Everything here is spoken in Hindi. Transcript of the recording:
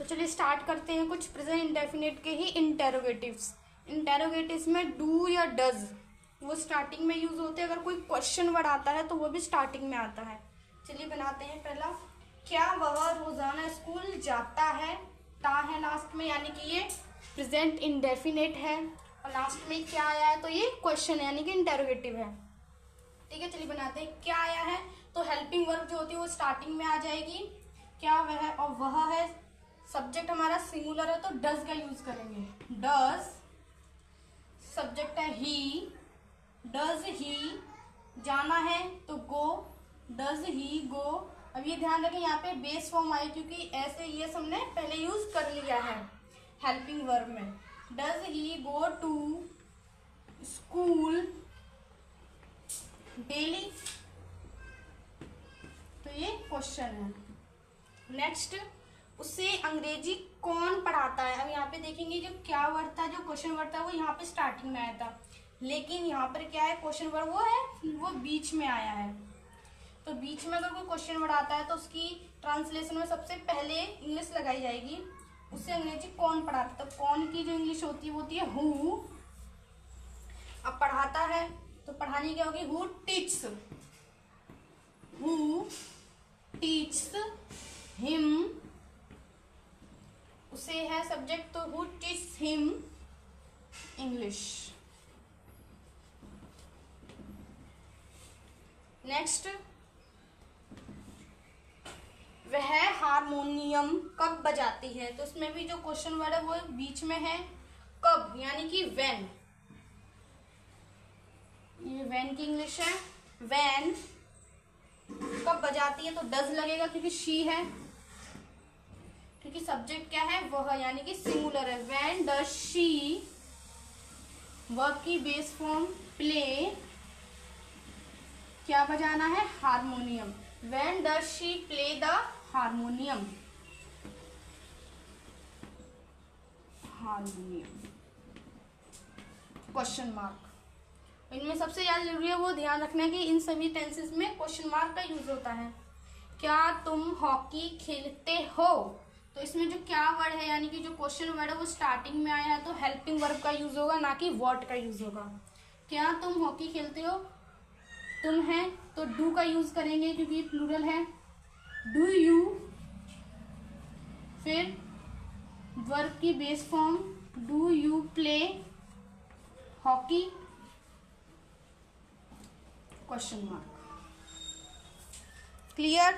तो चलिए स्टार्ट करते हैं कुछ प्रेजेंट इंडेफिनिट के ही इंटेरोगेटिव्स। इंटेरोगेटिव्स में डू या डज वो स्टार्टिंग में यूज होते हैं। अगर कोई क्वेश्चन वर्ड आता है तो वो भी स्टार्टिंग में आता है। चलिए बनाते हैं। पहला, क्या वह रोजाना स्कूल जाता है? ता है लास्ट में, यानी कि ये प्रेजेंट इंडेफिनिट है। और लास्ट में क्या आया है तो ये क्वेश्चन है, यानी कि इंटेरोगेटिव है। ठीक है, चलिए बनाते हैं। क्या आया है तो हेल्पिंग वर्ब जो होती है वो स्टार्टिंग में आ जाएगी। क्या वह और वह है, सब्जेक्ट हमारा सिंगुलर है तो डज का यूज करेंगे। डज, सब्जेक्ट है ही, डज ही। जाना है तो गो, डज ही गो। अब ये ध्यान रखें यहाँ पे बेस फॉर्म आई, क्योंकि ऐसे ये हमने पहले यूज कर लिया है हेल्पिंग वर्ब में। Does he go to school daily, तो ये क्वेश्चन है। नेक्स्ट, उसे अंग्रेजी कौन पढ़ाता है? अब यहाँ पे देखेंगे जो क्या वर्ड था, जो क्वेश्चन वर्ड था वो यहाँ पे स्टार्टिंग में आया था, लेकिन यहाँ पर क्या है क्वेश्चन वर्ड वो है वो बीच में आया है। तो बीच में अगर कोई क्वेश्चन वर्ड आता है तो उसकी ट्रांसलेशन में सबसे पहले इंग्लिश लगाई जाएगी। उसे अंग्रेजी कौन पढ़ाता है? तो कौन की जो इंग्लिश होती है वो होती है हु। अब पढ़ाता है तो पढ़ाने क्या होगी? Who teaches, who teaches him. उसे है सब्जेक्ट तो who teaches him English. Next, वह हारमोनियम कब बजाती है? तो इसमें भी जो क्वेश्चन वर्ड है वो बीच में है, कब, यानी कि व्हेन। ये व्हेन की इंग्लिश है। व्हेन कब बजाती है तो डज लगेगा क्योंकि शी है, क्योंकि सब्जेक्ट क्या है वह, यानी कि सिंगुलर है। व्हेन डज शी, वर्ब की बेस फॉर्म प्ले, क्या बजाना है? Harmonium. When does she play the harmonium, harmonium question mark. इनमें सबसे ज्यादा जरूरी है वो ध्यान रखना है कि इन सभी टेंसेस में क्वेश्चन मार्क का यूज होता है। क्या तुम हॉकी खेलते हो? तो इसमें जो क्या वर्ड है, यानी कि जो क्वेश्चन वर्ड है वो स्टार्टिंग में आया है तो हेल्पिंग वर्ब का यूज होगा, ना कि व्हाट का यूज होगा। क्या तुम हॉकी खेलते हो? तुम है तो डू का यूज करेंगे क्योंकि प्लूरल है। डू यू, फिर वर्ब की base form do you play hockey, question mark. Clear?